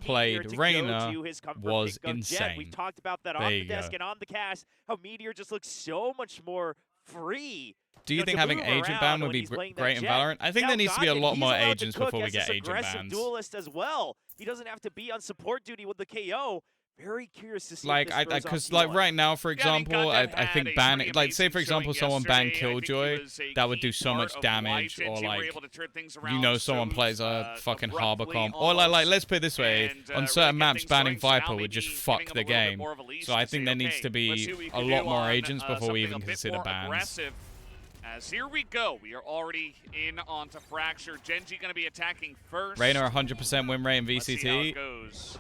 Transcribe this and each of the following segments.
played Reyna was insane. We've talked about that on the desk and on the cast, how Meteor just looks so much more free. Do you think having agent ban would be great in Valorant? I think there needs to be a lot more agents before we get agent bans. Duelist as well. He doesn't have to be on support duty with the KO. Very curious to see. Like, because like right now, for example, I think banning, like, say for example, someone banned Killjoy, that would do so much damage, or like, you know, someone plays a fucking harbor comp, or like, let's put it this way, on certain maps, banning Viper would just fuck the game. So I think there needs to be a lot more agents before we even consider bans. As here we go, we are already in onto Fracture. Genji going to be attacking first. Reyna 100% win rate in VCT.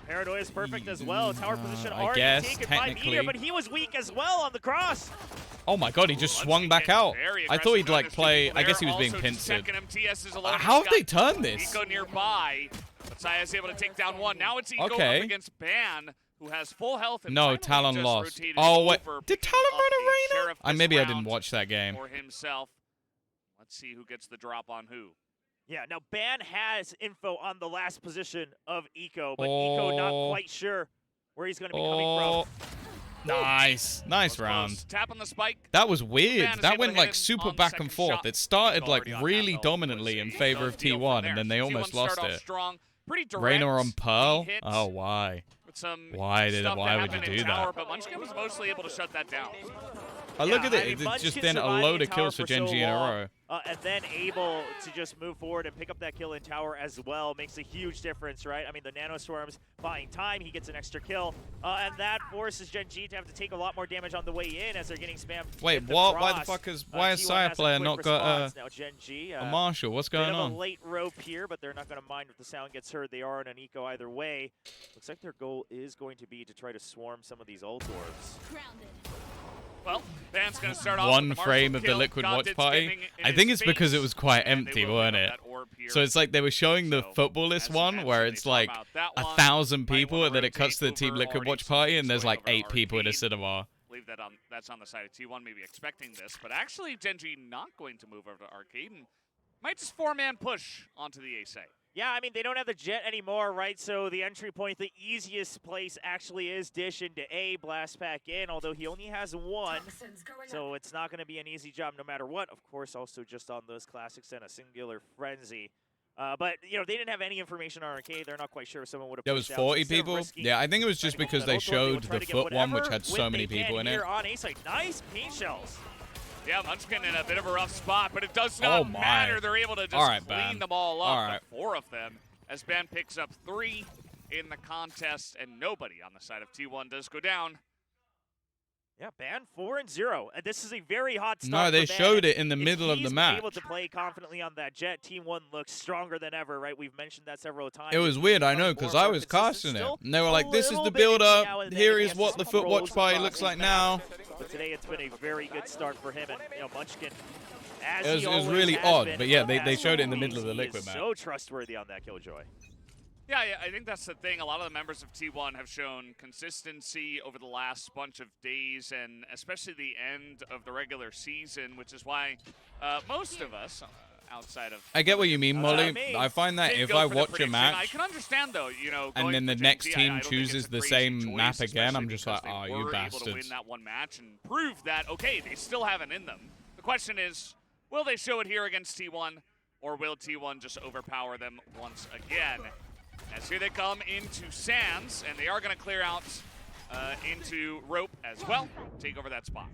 Paranoia is perfect as well. Tower position I already guess, taken by Meteor, but he was weak as well on the cross. Oh my god, he just swung back out. I thought he'd like play, I guess he was being pincered. How have they turned this? Eco nearby, but Saya's able to take down one. Now it's Eco up against Ban, who has full health. And no, Talon lost. Oh, wait. Did Talon run a Reyna? Maybe I didn't watch that game. For himself. Let's see who gets the drop on who. Yeah, now Ban has info on the last position of Eco, but Eco not quite sure where he's going to be coming from. Nice. Nice round. Tap on the spike. That was weird. That went like super back and forth. It started like really dominantly in favor of T1, and then they almost lost it. Reyna on Pearl? Oh, why? Why would you do that? But Munchkin was mostly able to shut that down. Look at it. It's just then a load of kills for Genji in a row. And then able to just move forward and pick up that kill in tower as well makes a huge difference, right? I mean, the Nanostorm's buying time. He gets an extra kill. And that forces Genji to have to take a lot more damage on the way in as they're getting spammed. Wait, what? Why the fuck is... Why has Saya player not got now Genji, a Marshall? What's going on? A late rope here, but they're not going to mind if the sound gets heard. They are on an Eco either way. Looks like their goal is going to be to try to swarm some of these ult orbs. Well, Ban's going to start off one frame of the Liquid Watch Party. I think it's because it was quite empty, wasn't it? So it's like they were showing the footballist one where it's like 1,000 people and then it cuts to the Team Liquid Watch Party and there's like 8 people in a cinema. I believe that's on the side of T1, maybe expecting this, but actually Genji not going to move over to Arcade and might just 4-man push onto the Ace. Yeah, I mean, they don't have the jet anymore, right? So the entry point, the easiest place actually is dish into A, blast back in, although he only has one. So it's not going to be an easy job no matter what. Of course, also just on those classics and a singular frenzy. But, you know, they didn't have any information on Arcade. They're not quite sure if someone would have. There was 40 people? Yeah, I think it was just because they showed the foot one, which had so many people in it. On A side. Nice paint shells. Yeah, Munchkin in a bit of a rough spot, but it does not matter. They're able to just clean them all up, the 4 of them, as Ban picks up 3 in the contest, and nobody on the side of T1 does go down. Yeah, Ban 4-0. This is a very hot start. No, they showed it in the middle of the match. Able to play confidently on that jet. Team 1 looks stronger than ever, right? We've mentioned that several times. It was weird, I know, because I was casting it. And they were like, this is the build-up. Here is what the Foot Watch Party looks like now. But today it's been a very good start for him. And, you know, Munchkin, it was really odd. But yeah, they showed it in the middle of the Liquid match. So trustworthy on that Killjoy. Yeah, I think that's the thing. A lot of the members of T1 have shown consistency over the last bunch of days, and especially the end of the regular season, which is why most of us, outside of... I get what you mean, Molly. I find that if I watch a match... I can understand, though, you know... And then the next team chooses the same map again, I'm just like, oh, you bastards. Able to win that one match and prove that, okay, they still have it in them. The question is, will they show it here against T1, or will T1 just overpower them once again? As here they come into Sands, and they are going to clear out into Rope as well. Take over that spot.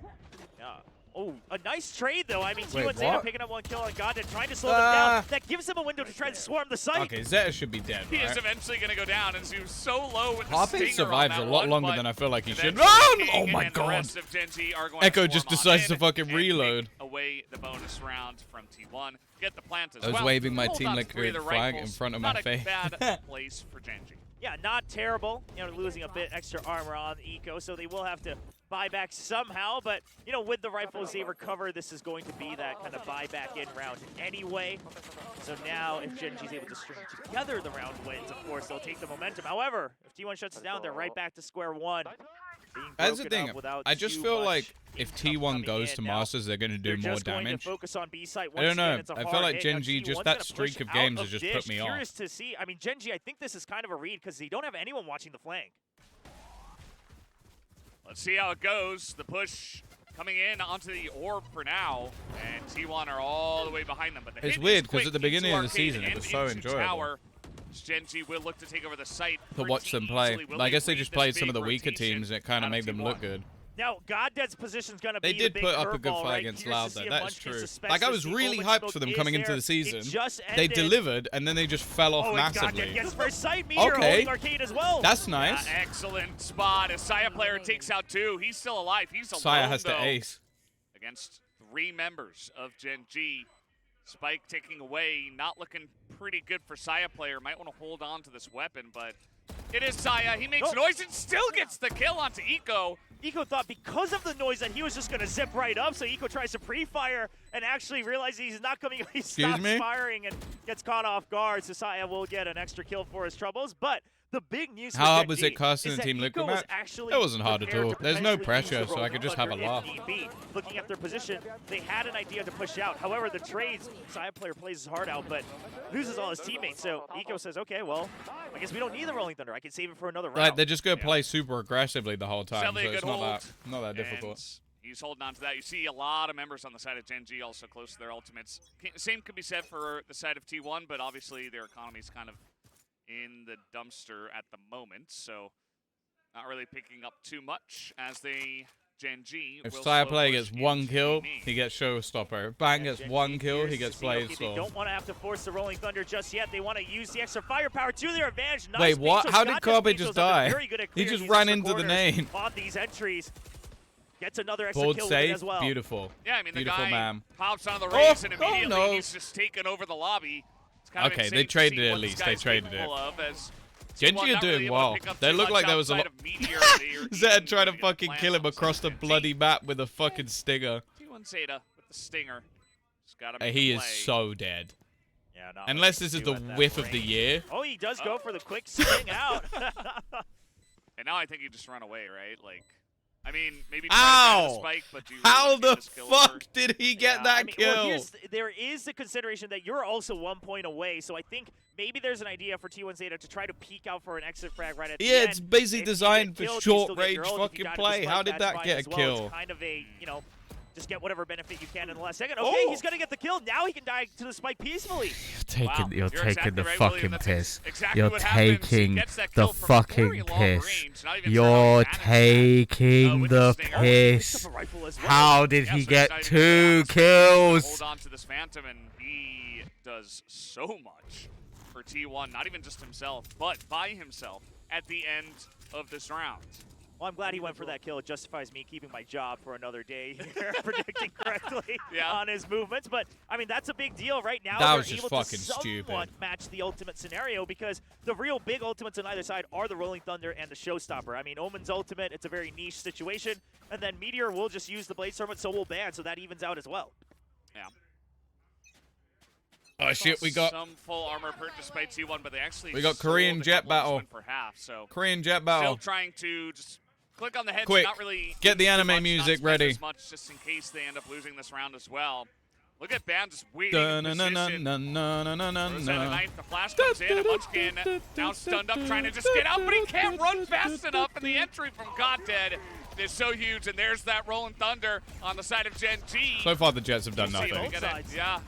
Yeah. Oh, a nice trade, though. I mean, T1 Zeta picking up 1 kill on Godin, trying to slow them down. That gives him a window to try to swarm the site. Okay, Zeta should be dead, He is eventually going to go down, and he was so low with the Harpy survives a lot longer than I feel like he should. Oh my god! Echo just decides to fucking reload. Away the bonus round from T1. Get the plant as well. I was waving my Team Liquid flag in front of my face. Not a bad place for Genji. Yeah, not terrible. You know, losing a bit extra armor on Eco, so they will have to buy back somehow. But, you know, with the rifles they recover, this is going to be that kind of buyback in round anyway. So now, if Genji's able to string together the round wins, of course, they'll take the momentum. However, if T1 shuts it down, they're right back to square one. That's the thing. I just feel like if T1 goes to Masters, they're going to do more damage. I don't know. I feel like Gen G, just that streak of games has just put me off. Curious to see. I mean, Gen G, I think this is kind of a read because they don't have anyone watching the flank. Let's see how it goes. The push coming in onto the orb for now, and T1 are all the way behind them. But the it's weird because at the beginning of the season, it was so enjoyable. Gen G will look to take over the site to watch them play. I guess they just played some of the weaker teams, and it kind of made them look good. Now, Goddead's position's going to be They did put up a good fight against Loud, though. That's true. Like, I was really hyped for them coming into the season. They delivered, and then they just fell off massively. Goddead gets first sight. Meteor holding Arcade as well. That's nice. Excellent spot. A Saya player takes out 2. He's still alive. He's alone, Saya has to ace. Against 3 members of Gen G. Spike taking away, not looking pretty good for Saya player. Might want to hold on to this weapon, but it is Saya. He makes noise and still gets the kill onto Eco. Eco thought because of the noise that he was just going to zip right up, so Eco tries to pre-fire and actually realizes he's not coming. He stops firing and gets caught off guard, so Saya will get an extra kill for his troubles. But the big news how hard was it casting the Team Liquid match? It wasn't hard at all. There's no pressure, so I could just have a laugh. Looking at their position, they had an idea to push out. However, the trades, Saya player plays his heart out, but loses all his teammates. So Eco says, okay, well, I guess we don't need the Rolling Thunder. I can save it for another round. Right, they're just going to play super aggressively the whole time, so it's not that difficult. He's holding on to that. You see a lot of members on the side of Gen G also close to their ultimates. Same could be said for the side of T1, but obviously their economy's kind of in the dumpster at the moment, so not really picking up too much as they Gen G. If Saya player gets 1 kill, he gets Showstopper. If Bang gets 1 kill, he gets Blaze Storm. They don't want to have to force the Rolling Thunder just yet. They want to use the extra firepower to their advantage. Nice. Wait, what? How did Carpe just die? He just ran into the name. On these entries. Gets another extra Bold kill save, as well. beautiful. Yeah, I mean, beautiful the guy man. pops onto the race and immediately no. he's just taken over the lobby. Okay, they traded it at least. They traded it. Gen G are doing well. They look like there was a lot. Zed trying to fucking kill him across the bloody map with a fucking stinger. T1 Zeta with the stinger. He is so dead. Yeah, unless this is the whiff of the year. Oh, he does go for the quick swing out. And now I think he just run away, right? Like, I mean, maybe ow! Spike, but how the fuck did he get that kill? Well, there is the consideration that you're also 1 point away, so I think maybe there's an idea for T1 Zeta to try to peek out for an exit frag right at the end. Yeah, it's basically designed for short-range fucking play. How did that get a kill? It's kind of a, you know, just get whatever benefit you can in the last second. Okay, he's going to get the kill. Now he can die to the spike peacefully. You're taking the fucking piss. You're taking the fucking piss. You're taking the piss. How did he get 2 kills? Hold on to this Phantom, and he does so much for T1. Not even just himself, but by himself at the end of this round. Well, I'm glad he went for that kill. It justifies me keeping my job for another day here, predicting correctly on his movements. But, I mean, that's a big deal right now. That was just able fucking to somewhat match the ultimate scenario because the real big ultimates on either side are the Rolling Thunder and the Showstopper. I mean, Omen's ultimate, it's a very niche situation. And then Meteor will just use the Blade Storm, and so will Ban, so that evens out as well. Yeah. Oh shit, we got some full armor purchased by T1, but they actually got Korean jet battle. For half, so Korean jet battle. Still trying to just click on the head. Quick, not really get the anime music ready. As much, just in case they end up losing this round as well. Look at Ban just waiting in position. The flash comes in, and Munchkin now stunned up, trying to just get out, but he can't run fast enough, and the entry from Goddead is so huge, and there's that Rolling Thunder on the side of Gen G. So far, the Jets have done nothing. Yeah.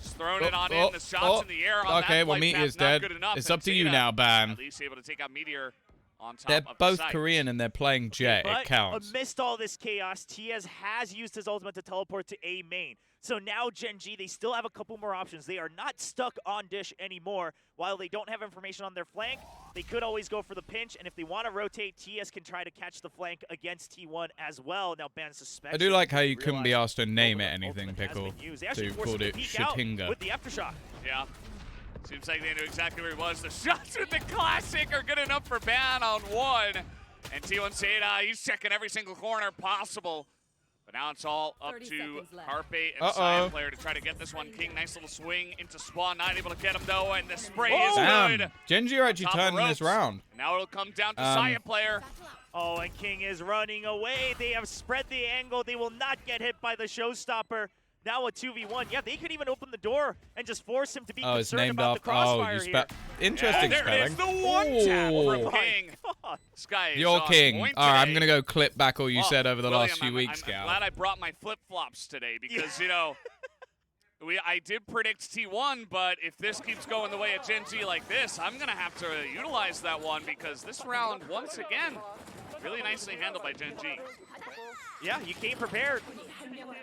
Throwing it on in, the shots in the air on okay, that well, Meteor's dead. It's up to you now, Ban. At least able to take out Meteor on top They're of both the Korean and they're playing Jet. But it counts. Amidst all this chaos, TS has used his ultimate to teleport to A main. So now Gen G, they still have a couple more options. They are not stuck on Dish anymore. While they don't have information on their flank, they could always go for the pinch. And if they want to rotate, TS can try to catch the flank against T1 as well. Now Ban suspects. I do like how you couldn't be asked to name it anything, Pickle. So you called it Shatinga. With the aftershock. Yeah. Seems like they knew exactly where he was. The shots with the classic are good enough for Ban on 1. And T1 Zeta, he's checking every single corner possible. But now it's all up to Carpe and Saya player to try to get this one. King, nice little swing into Spawn. Not able to get him, though, and the spray is good. Gen G are actually turning this round. Now it'll come down to Saya player. Oh, and King is running away. They have spread the angle. They will not get hit by the showstopper. Now a 2v1. Yeah, they could even open the door and just force him to be concerned about the crossfire here. Interesting there spelling. Is the one tap from King. This guy is You're King. All right, I'm going to go clip back all you said over the William, last few weeks, Gal. I'm glad I brought my flip-flops today because, you know, I did predict T1, but if this keeps going the way of Gen G like this, I'm going to have to utilize that one because this round, once again, really nicely handled by Gen G. Yeah, you came prepared.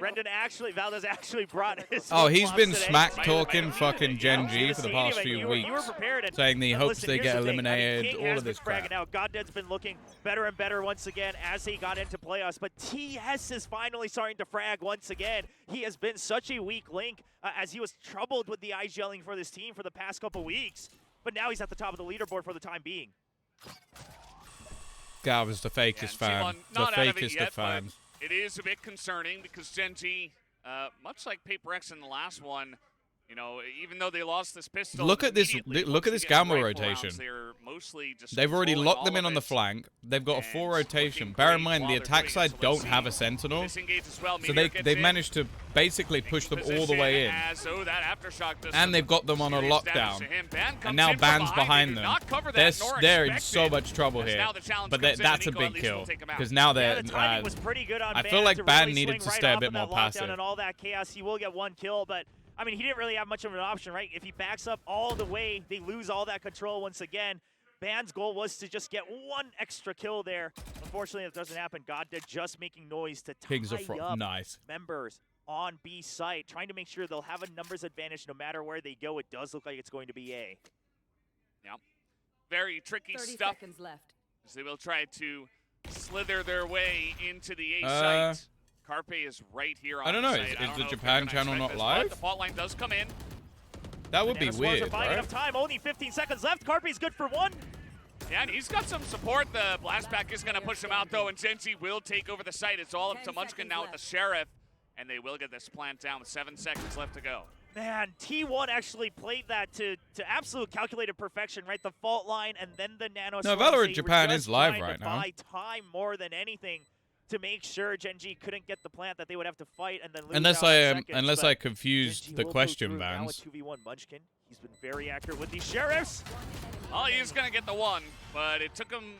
Valdez actually brought his. Oh, he's been today. smack talking fucking Gen G for the past few weeks, saying he hopes they get eliminated, all of this crap. Now, Goddead's been looking better and better once again as he got into playoffs, but TS is finally starting to frag once again. He has been such a weak link as he was troubled with the IGLing for this team for the past couple weeks, but now he's at the top of the leaderboard for the time being. Gal was the fakest fan. The fakest of fans. It is a bit concerning because Gen G, much like Paper X in the last one, you know, even though they lost this pistol, look at this gamma rotation. They've already locked them in on the flank. They've got a full rotation. Bear in mind, the attack side don't have a sentinel, so they've managed to basically push them all the way in. And they've got them on a lockdown. And now Ban's behind them. They're in so much trouble here. But that's a big kill. Because now they're... I feel like Ban needed to stay a bit more passive. And all that chaos, he will get one kill, but... I mean, he didn't really have much of an option, right? If he backs up all the way, they lose all that control once again. Ban's goal was to just get one extra kill there. Unfortunately, that doesn't happen. Goddead just making noise to tie up members on B site, trying to make sure they'll have a numbers advantage no matter where they go. It does look like it's going to be A. Yeah, very tricky 30 stuff. Seconds left. As they will try to slither their way into the A site. Carpe is right here on I don't know. Is the Japan channel not live? The fault line does come in. That would be weird, right? Enough time. Only 15 seconds left. Carpe's good for one. Yeah, and he's got some support. The blast pack is going to push him out, though, and Gen G will take over the site. It's all up to Munchkin now with the Sheriff, and they will get this plant down with 7 seconds left to go. Man, T1 actually played that to absolute calculated perfection, right? The fault line and then the nano. No, Valorant Japan is live right now. Buy time more than anything to make sure Gen G couldn't get the plant that they would have to fight and then lose unless I confused the question, Vans. 2v1 Munchkin. He's been very accurate with these Sheriffs. Oh, he's going to get the one, but it took him,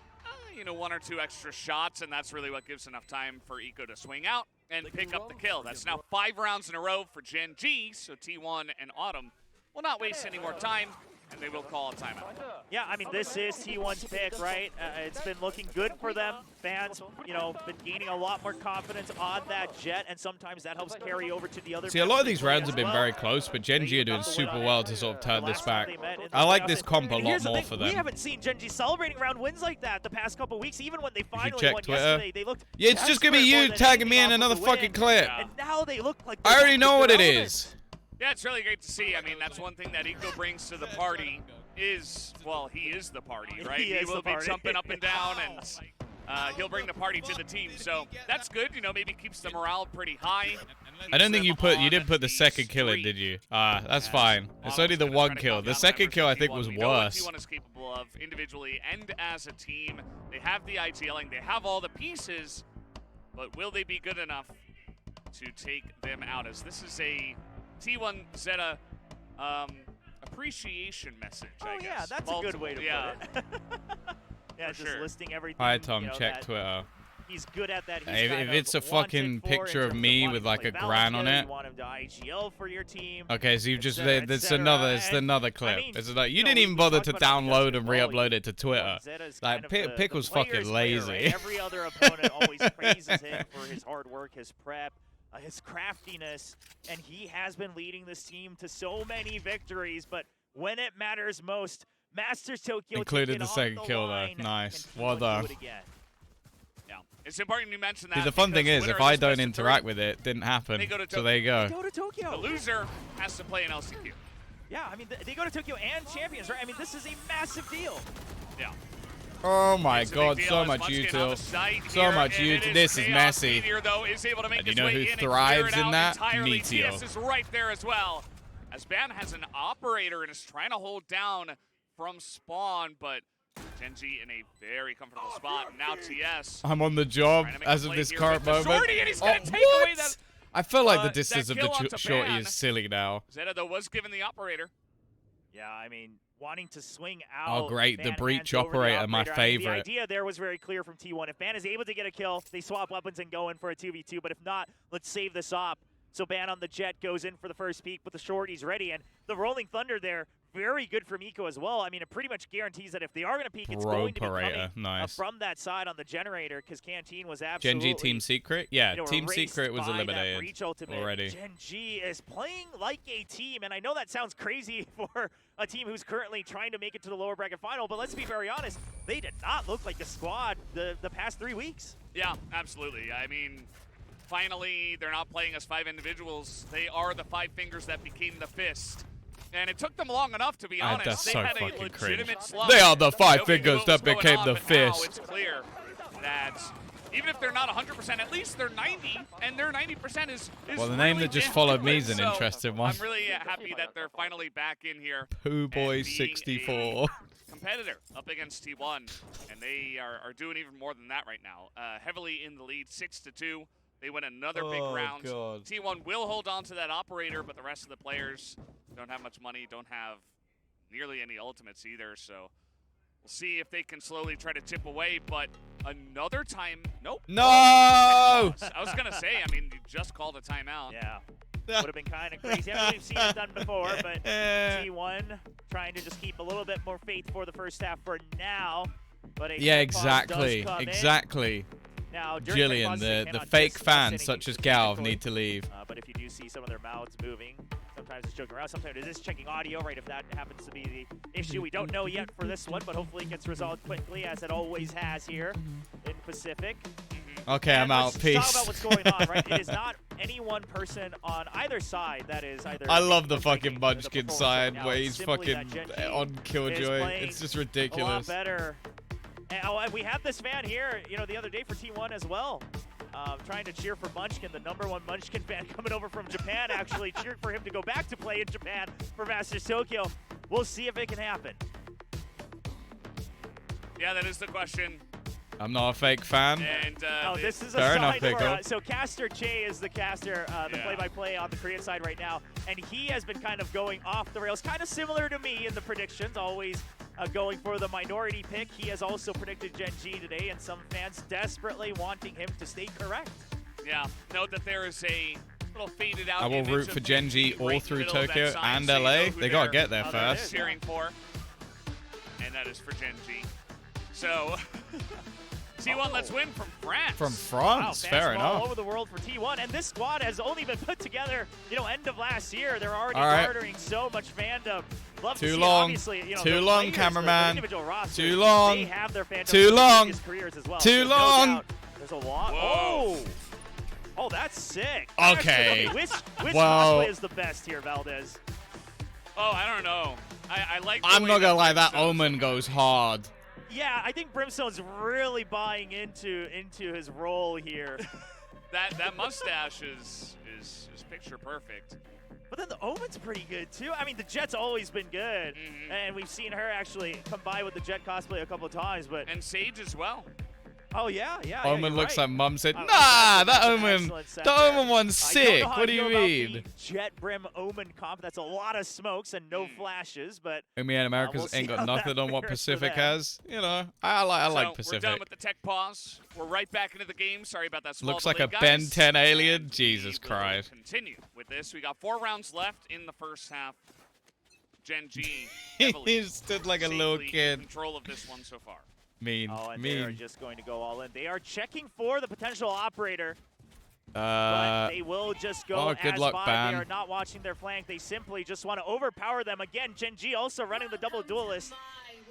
you know, 1 or 2 extra shots, and that's really what gives enough time for Eco to swing out and pick up the kill. That's now 5 rounds in a row for Gen G, so T1 and Autumn will not waste any more time, and they will call a timeout. Yeah, I mean, this is T1's pick, right? It's been looking good for them. Fans, you know, been gaining a lot more confidence on that jet, and sometimes that helps carry over to the other. See, a lot of these rounds have been very close, but Gen G are doing super well to sort of turn this back. I like this comp a lot more for them. We haven't seen Gen G celebrating round wins like that the past couple weeks, even when they finally won Twitter. yesterday. They looked yeah, it's just going to be you tagging me in another fucking clip. Yeah. And now they look like I already know what it is. Yeah, it's really great to see. I mean, that's one thing that Eco brings to the party is, well, he is the party, right? He will be jumping up and down, and he'll bring the party to the team. So that's good. You know, maybe keeps the morale pretty high. I don't think you didn't put the second kill in, did you? That's fine. It's only the 1 kill. The second kill, I think, was worse. What T1 is capable of individually and as a team. They have the IGLing. They have all the pieces, but will they be good enough to take them out? As this is a T1 Zeta appreciation message, I guess. Yeah, that's a good way to put it. Yeah, just listing everything. Hi, Tom. Check Twitter. He's good at that. If it's a fucking picture of me with like a gran on it. You want him to IGL for your team. Okay, so you just it's another clip. You didn't even bother to download and re-upload it to Twitter. Like Pickle's fucking lazy. Every other opponent always praises him for his hard work, his prep, his craftiness, and he has been leading this team to so many victories. But when it matters most, Masters Tokyo included the second kill though. Nice, well done. Yeah, it's important you mention that. See, the fun thing is, if I don't interact with it, didn't happen. So there you go. They go to Tokyo. The loser has to play an LCQ. Yeah, I mean, they go to Tokyo and champions, right? I mean, this is a massive deal. Yeah. Oh my god, so much util. So much util. This is messy. And you know who thrives in that? Meteor. TS is right there as well. As Ban has an operator and is trying to hold down from spawn, but GenG in a very comfortable spot. Now TS. I'm on the job as of this current moment. Shorty, and he's gonna take away that. I feel like the distance of kill the onto shorty Ban. is silly now. Zeta, though, was given the operator. Yeah, I mean, wanting to swing out. Oh, great. The Ban breach hands over the operator, my I mean, favorite. the idea there was very clear from T1. If Ban is able to get a kill, they swap weapons and go in for a 2v2. But if not, let's save this op. So Ban on the Jet goes in for the first peek, but the shorty's ready. And the Rolling Thunder there, very good for Miko as well. I mean, it pretty much guarantees that if they are going to peek, it's going to be coming nice. from that side on the generator, because Canteen was absolutely... GenG Team Secret? Yeah, you know, Team Secret was eliminated already. GenG is playing like a team, and I know that sounds crazy for a team who's currently trying to make it to the lower bracket final, but let's be very honest, they did not look like a squad the past 3 weeks. Yeah, absolutely. I mean, finally, they're not playing as 5 individuals. They are the 5 fingers that became the fist. And it took them long enough, to be honest. That's they so had a fucking legitimate cringe. slump. They are the 5 Nobody fingers that became the but now fist. it's clear that even if they're not 100%, at least they're 90, and their 90% is well, the name really that just damn followed good. me is an So interesting one. I'm really happy that they're finally back in here. Pooh Boy 64. Competitor up against T1, and they are doing even more than that right now. Heavily in the lead, 6-2. They win another big round. God. T1 will hold on to that operator, but the rest of the players don't have much money, don't have nearly any ultimates either, so we'll see if they can slowly try to chip away, but another time, nope. No! I was going to say, I mean, you just called a timeout. Yeah. Would have been kind of crazy. I mean, we've seen it done before, but T1 trying to just keep a little bit more faith for the first half for now. But Yeah, exactly. Exactly. Now, Jillian, the fake fans such as Galv need to leave. But if you do see some of their mouths moving, sometimes it's joking around, sometimes it is checking audio, right? If that happens to be the issue, we don't know yet for this one, but hopefully it gets resolved quickly, as it always has here in Pacific. Okay, I'm out. Peace. Talk about what's going on, right? It is not any one person on either side that is either... I love the fucking Munchkin side where he's fucking on Killjoy. It's just ridiculous. A lot better. And we have this fan here, you know, the other day for T1 as well, trying to cheer for Munchkin, the #1 Munchkin fan coming over from Japan, actually cheered for him to go back to play in Japan for Masters Tokyo. We'll see if it can happen. Yeah, that is the question. I'm not a fake fan. And this is a fair side enough, where, so Caster Che is the caster, the play-by-play on the Korean side right now, and he has been kind of going off the rails, kind of similar to me in the predictions, always going for the minority pick. He has also predicted GenG today, and some fans desperately wanting him to stay correct. Yeah, note that there is a little faded out. I will root for GenG all through Tokyo and LA. They gotta get there first. Cheering for, and that is for GenG. So. T1, let's win from France. From France, wow, fair enough. All over the world for T1, and this squad has only been put together, you know, end of last year. They're already garnering so much fandom. Love to see obviously, you know, too long, cameraman. Rosters, too long. They have their fandom too long. Careers as well. Too so long. No there's a lot. Whoa. Oh, that's sick. Okay. Which cosplay is the best here, Valdez? Oh, I don't know. I like. I'm not gonna lie, that Omen goes hard. Yeah, I think Brimstone's really buying into his role here. that mustache is picture perfect. But then the Omen's pretty good too. I mean, the Jet's always been good, and we've seen her actually come by with the Jet cosplay a couple of times. But and Sage as well. Oh yeah. Omen looks like Mum said, nah, that Omen one's sick. What do you mean? Jet Brim Omen comp. That's a lot of smokes and no flashes, but I mean, America's ain't got nothing on what Pacific has. You know, I like Pacific. We're done with the tech pause. We're right back into the game. Sorry about that small Looks like delay, a Ben guys. 10 alien. Jesus Christ. Continue with this. We got 4 rounds left in the first half. GenG he stood like a little kid. Control of this one so far. Mean. They are just going to go all in. They are checking for the potential operator. But they will just go good luck, Ban. They are not watching their flank. They simply just want to overpower them. Again, GenG also running the double duelist.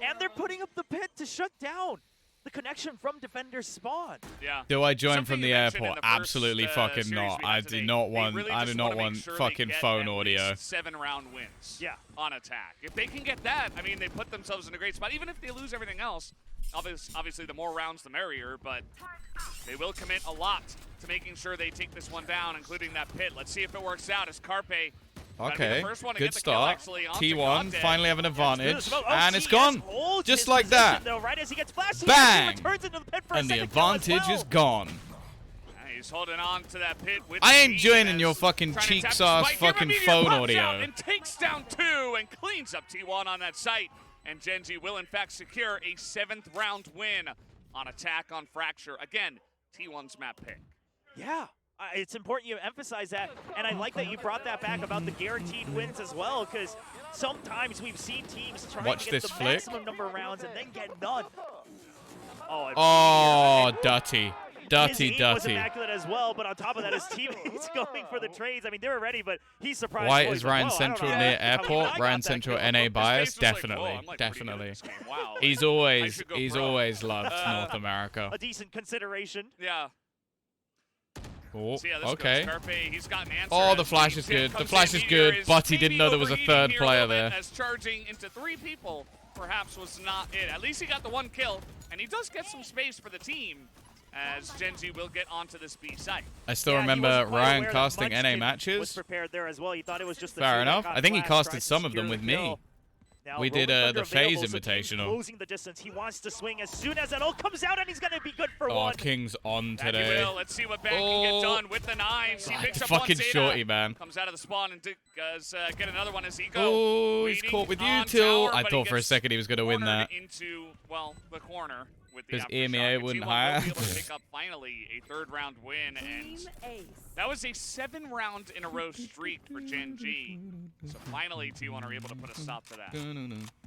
And they're putting up the pit to shut down the connection from Defender's spawn. Yeah. Do I join from the airport? In the first, Absolutely fucking not. I do not want sure fucking phone audio. 7-round wins on attack. If they can get that, I mean, they put themselves in a great spot. Even if they lose everything else, obviously the more rounds the merrier, but they will commit a lot to making sure they take this one down, including that pit. Let's see if it works out as Carpe Okay, good start. T1 finally have an advantage, and it's gone. Just like that. Bang! And the advantage is gone. He's holding on to that pit with I ain't joining your fucking cheeks ass fucking phone audio. And takes down 2 and cleans up T1 on that site. And Gen G will in fact secure a 7th round win on attack on Fracture. Again, T1's map pick. Yeah. It's important you emphasize that, and I like that you brought that back about the guaranteed wins as well, because sometimes we've seen teams try to get the maximum number of rounds and then get none. Oh, dirty. Dirty. Was immaculate as well, but on top of that, his teammates going for the trades. I mean, they were ready, but he's surprised. Why is Ryan Central near airport? Ryan Central NA bias? Definitely, definitely. Wow. He's always loved North America. A decent consideration. Yeah. Oh, so yeah, okay. He's got an answer. Oh, the flash is good. The flash is good, but he didn't know there was a 3rd player there. As charging into 3 people perhaps was not it. At least he got the 1 kill, and he does get some space for the team, as Gen Z will get onto this B site. I still remember Ryan casting NA matches. Was prepared there as well. He thought it was just the fair enough. I think he casted some of them with me. Now, we did the phase invitational. Closing the distance. He wants to swing as soon as that ult comes out, and he's going to be good for 1. Oh, King's on today. Let's see what Bang can get done with the 9s. He picks up fucking 1 shorty, man. Comes out of the spawn and does get another one as Eco. Oh, he's caught with you till. I thought for a second he was going to win that. Into, well, the corner. Because EMEA wouldn't hire. Able to pick up finally a 3rd round win, and that was a 7-round in a row streak for Gen G. So finally, T1 are able to put a stop to that.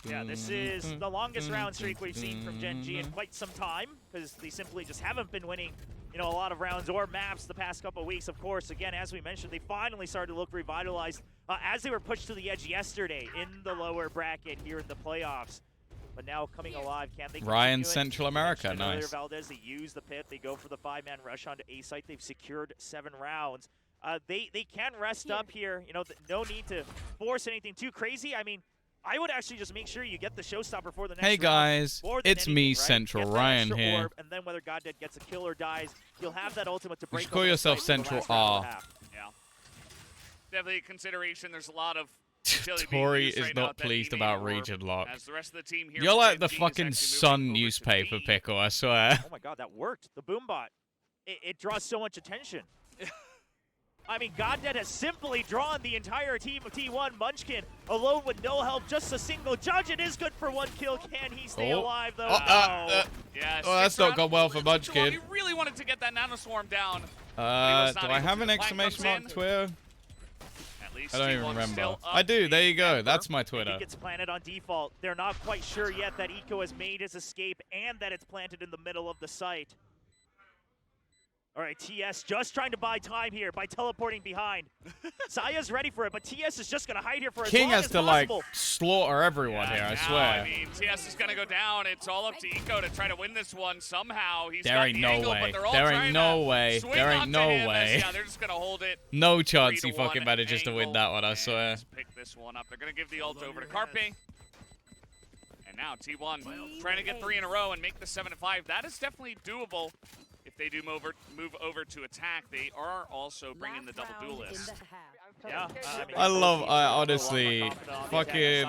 Yeah, this is the longest round streak we've seen from Gen G in quite some time, because they simply just haven't been winning, a lot of rounds or maps the past couple of weeks. Of course, again, as we mentioned, they finally started to look revitalized as they were pushed to the edge yesterday in the lower bracket here in the playoffs. But now coming alive, can they? Ryan, Central America, nice. Valdez, they use the pit. They go for the 5-man rush onto A site. They've secured 7 rounds. They can rest up here. No need to force anything too crazy. I mean, I would actually just make sure you get the showstopper for the next Hey guys, it's me, Central Ryan here. Orb, and then whether Goddead gets a kill or dies, you'll have that ultimate to break. You should call yourself Central R. Yeah, definitely a consideration. There's a lot of. Tory is not pleased about region lock. The rest of the team here You're like the fucking Sun newspaper pickle, I swear. Oh my god, that worked. The boom bot. It draws so much attention. I mean, Goddead has simply drawn the entire team of T1. Munchkin alone with no help, just a single judge. It is good for 1 kill. Can he stay alive, though? Yeah, that's not gone well for Munchkin. He really wanted to get that nanoswarm down. Do I have an exclamation mark Twitter? I don't even remember. I do. There you go. That's my Twitter. It gets planted on default. They're not quite sure yet that Eco has made his escape and that it's planted in the middle of the site. All right, TS just trying to buy time here by teleporting behind. Saya's ready for it, but TS is just going to hide here for as long as possible. King has to, like, slaughter everyone here, I swear. I mean, TS is going to go down. It's all up to Eco to try to win this one somehow. There ain't no way. There ain't no way. There ain't no way. Yeah, they're just going to hold it. No chance he fucking manages to win that one, I swear. Pick this one up. They're going to give the ult over to Carpe. And now T1 trying to get 3 in a row and make the 7-5. That is definitely doable. If they do move over to attack, they are also bringing the double duelist. Yeah, I honestly, fucking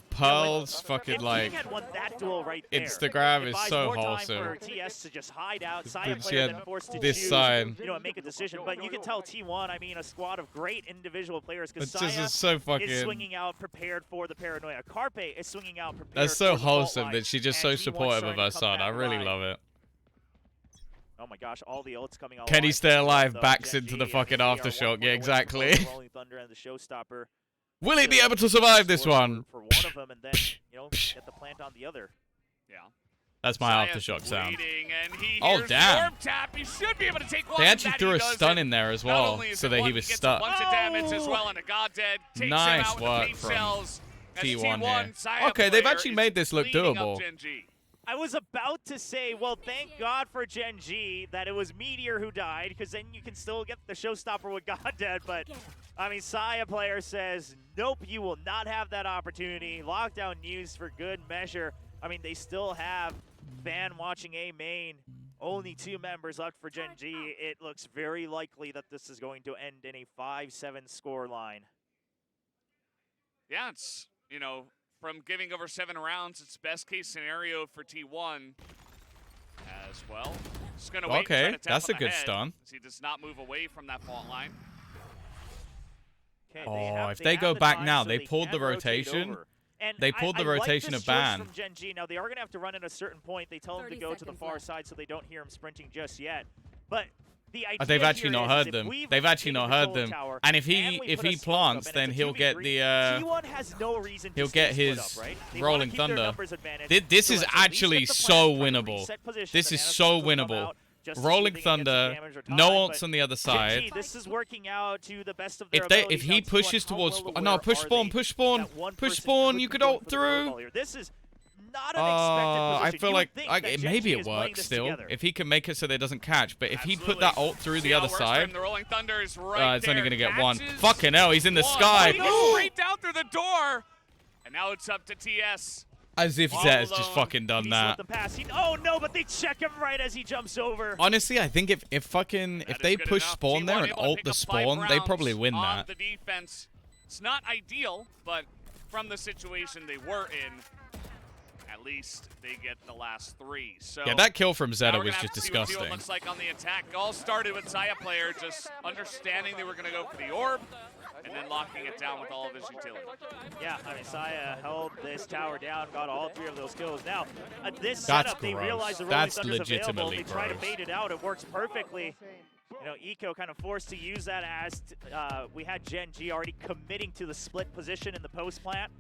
Pearl's fucking like Instagram is so wholesome. This sign. Make a decision, but you can tell T1. I mean, a squad of great individual players. Because Saya is so fucking is swinging out prepared for the paranoia. Carpe is swinging out prepared. That's so wholesome that she's just so supportive of her son. I really love it. Oh my gosh, all the ults coming. Can he stay alive? Backs into the fucking aftershock. Yeah, exactly. Will he be able to survive this one? For one of them, and then get the plant on the other. Yeah. That's my aftershock sound. Oh damn! He should be able to take one. They actually threw a stun in there as well, so that he was stuck. Bunch of damage as well, and a Goddead takes nice him out work with the from T1 here. Okay, they've actually made this look doable. I was about to say, well, thank God for Gen G that it was Meteor who died, because then you can still get the showstopper with Goddead. But, I mean, Saya player says, nope, you will not have that opportunity. Lockdown news for good measure. I mean, they still have Van watching A main. Only 2 members left for Gen G. It looks very likely that this is going to end in a 5-7 score line. Yeah, it's, you know, from giving over 7 rounds, it's best case scenario for T1 as well. Just gonna wait. Okay, that's a good stun. He does not move away from that fault line. Okay, if they go back now, they pulled the rotation. They pulled the rotation of Ban. From Gen G. Now, they are going to have to run at a certain point. They tell them to go to the far side so they don't hear him sprinting just yet. But the idea they've actually not heard them. They've actually not heard them. And if he plants, then he'll get the T1 has no reason he'll get his Rolling Thunder. This is actually so winnable. This is so winnable. Rolling Thunder, no ults on the other side. This is working out to the best of their if he pushes towards push spawn, you could ult through. This is not an expected position. I feel like maybe it works still if he can make it so that it doesn't catch. But if he put that ult through the other side, the Rolling Thunder is right it's only gonna get one. Fucking hell, he's in the sky. Straight down through the door, and now it's up to TS. As if Zed has just fucking done that. Oh no, but they check him right as he jumps over. Honestly, I think if they push spawn there and ult the spawn, they probably win that. The defense, it's not ideal, but from the situation they were in, at least they get the last 3. So yeah, that kill from Zeta was just disgusting. See what looks like on the attack. It all started with Saya player just understanding they were going to go for the orb, and then locking it down with all of his utility. Yeah, I mean, Saya held this tower down, got all 3 of those kills. Now, this setup, they realize the Rolling Thunder's available. They try to bait it out. It works perfectly. You know, Eco kind of forced to use that as we had Gen G already committing to the split position in the post plant.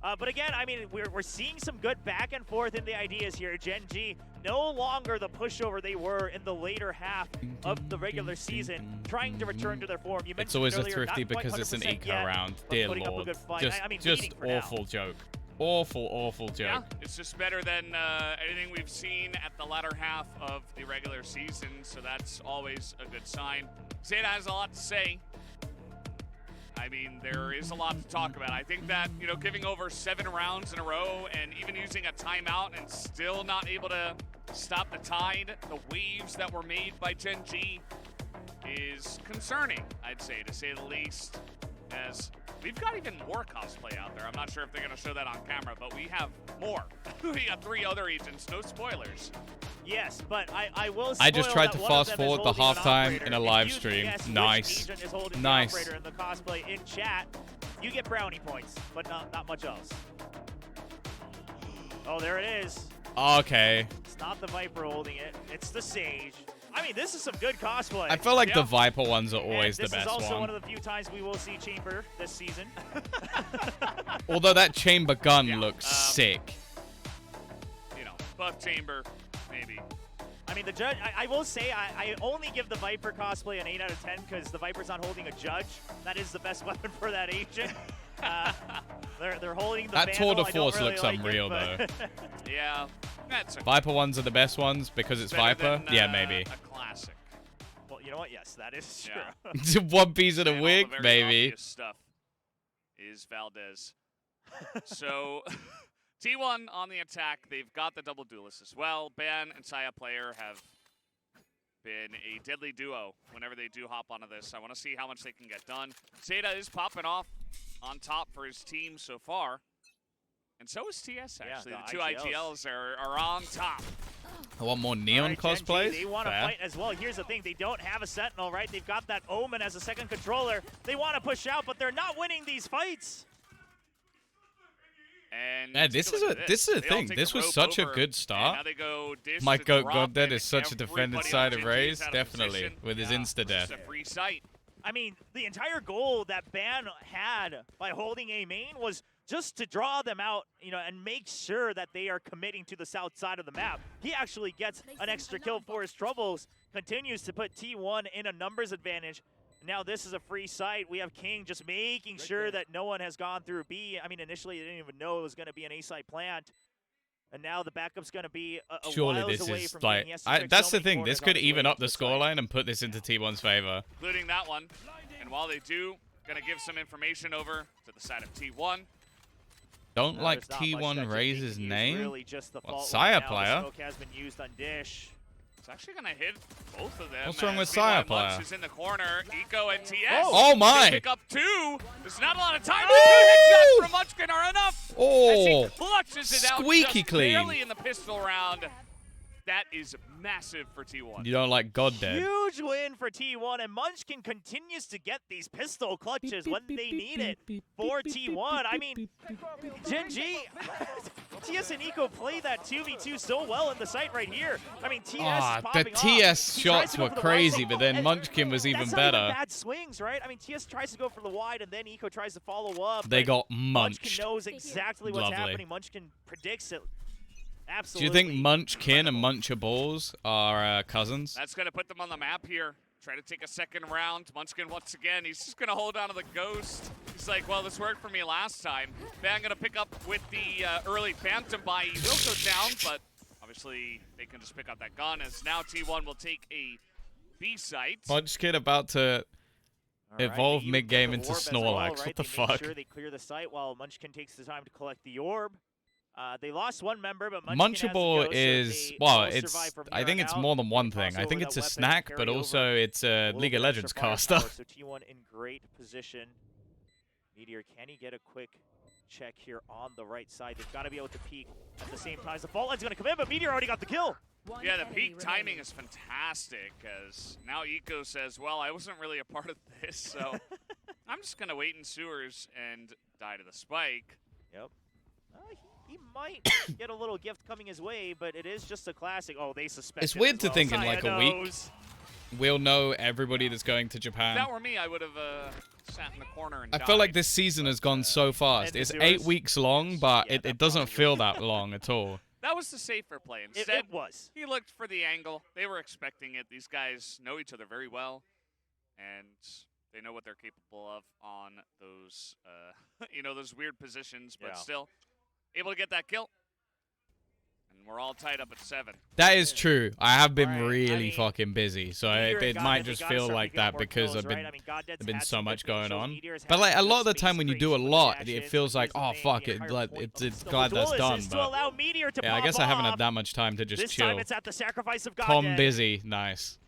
But again, I mean, we're seeing some good back and forth in the ideas here. Gen G no longer the pushover they were in the later half of the regular season, trying to return to their form. You mentioned it's always earlier, a thrifty because it's an eco round. Dear Lord. Just awful joke. Awful joke. Yeah, it's just better than anything we've seen at the latter half of the regular season, so that's always a good sign. Zeta has a lot to say. I mean, there is a lot to talk about. I think that, you know, giving over 7 rounds in a row and even using a timeout and still not able to stop the tide, the waves that were made by Gen G is concerning, I'd say, to say the least, as we've got even more cosplay out there. I'm not sure if they're going to show that on camera, but we have more. We got 3 other agents, no spoilers. Yes, but I will. I just tried to fast forward the halftime in a live stream. Nice. Nice. In the cosplay in chat, you get brownie points, but not much else. Oh, there it is. Okay. It's not the Viper holding it. It's the Sage. I mean, this is some good cosplay. I feel like the Viper ones are always the best one. This is also one of the few times we will see Chamber this season. Although that Chamber gun looks sick. You know, buff Chamber. Maybe. I mean, the judge, I will say, I only give the Viper cosplay an 8 out of 10 because the Viper's not holding a judge. That is the best weapon for that agent. They're holding the That Tour de Vandal. Force looks unreal, though. Yeah, that's okay. Viper ones are the best ones because it's Viper? Than, yeah, maybe. A classic. Well, you know what? Yes, that is true. Yeah. One piece of the wig, maybe. Stuff is Valdez. So... T1 on the attack. They've got the double duelist as well. Ban and Saya player have been a deadly duo whenever they do hop onto this. I want to see how much they can get done. Zeta is popping off on top for his team so far. And so is TS, actually. Yeah, the 2 IGLs are on top. I want more Neon cosplays. They want to fight as well. Here's the thing. They don't have a Sentinel, right? They've got that Omen as a second controller. They want to push out, but they're not winning these fights. And yeah, this is a thing. This was such a good start. My goat Goddead is such a defended side of Raze, definitely, with his insta-death. I mean, the entire goal that Ban had by holding A main was just to draw them out, you know, and make sure that they are committing to the south side of the map. He actually gets an extra kill for his troubles, continues to put T1 in a numbers advantage. Now this is a free site. We have King just making sure that no one has gone through B. I mean, initially they didn't even know it was going to be an A site plant. And now the backup's going to be a surely miles this away is from like, that's the thing. This could even up the scoreline and put this into T1's favor. Including that one. And while they do, going to give some information over to the side of T1. Don't like T1 Raze's name? Really just the What, Saya player? Smoke has been used on Dish. actually going to hit both of them. What's wrong with Sire player? Is in the corner. Eco and TS. Oh my! They pick up 2. There's not a lot of time. 2 headshots from Munchkin are enough. Oh! As he clutches it out Squeaky just clean. barely in the pistol round. That is massive for T1. You don't like God dead. Huge win for T1, and Munchkin continues to get these pistol clutches when they need it for T1. I mean, GenG, TS and Eco play that 2v2 so well in the site right here. I mean, TS is popping the off. TS He shots tries to go were for the crazy, wide, but then and Munchkin was even that's better. not even bad swings, right? I mean, TS tries to go for the wide, and then Eco tries to follow up. They got Munchkin munched. knows exactly what's Lovely. happening. Munchkin predicts it. Absolutely. Do you think Munchkin and Munchables are cousins? That's going to put them on the map here. Try to take a second round. Munchkin once again, he's just going to hold on to the ghost. He's like, well, this worked for me last time. But I'm going to pick up with the early Phantom buy. He will go down, but obviously they can just pick up that gun as now T1 will take a B site. Munchkin about to evolve mid-game into Snorlax. Right? What the Make fuck? sure they clear the site while Munchkin takes the time to collect the orb. They lost one member, but Munchable is, well, it's, I think it's more than one thing. I think it's a snack, but also it's a League of Legends caster. So T1 in great position. Meteor, can he get a quick check here on the right side? They've got to be able to peek at the same time as the fault line's going to come in, but Meteor already got the kill. Yeah, the peak timing is fantastic, as now Eco says, well, I wasn't really a part of this, so I'm just going to wait in sewers and die to the spike. Yep. He might get a little gift coming his way, but it is just a classic. Oh, they suspect. It's weird to think in like a week, we'll know everybody that's going to Japan. If that were me, I would have sat in the corner and I died. feel like this season has gone so fast. It's 8 weeks long, but it doesn't feel that long at all. That was the safer play. Instead, it was. He looked for the angle. They were expecting it. These guys know each other very well, and they know what they're capable of on those, you know, those weird positions, but still able to get that kill. And we're all tied up at 7. That is true. I have been really fucking busy, so it might just feel like that because I've been there's been so much going on. But like a lot of the time when you do a lot, it feels like, oh fuck it, like it's glad that's done. But yeah, I guess I haven't had that much time to just chill. It's at the sacrifice of Tombizz, nice.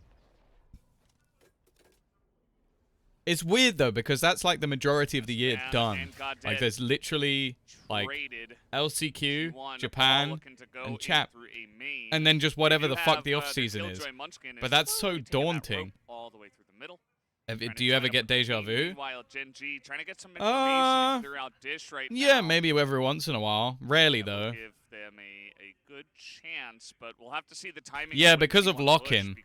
It's weird though because that's like the majority of the year done. Like there's literally like LCQ, Japan, and Chap, and then just whatever the fuck the off season is. But that's so daunting. Do you ever get deja vu? Yeah, maybe every once in a while. Rarely though. Give them a good chance, but we'll have to see the timing. Yeah, because of lock-in.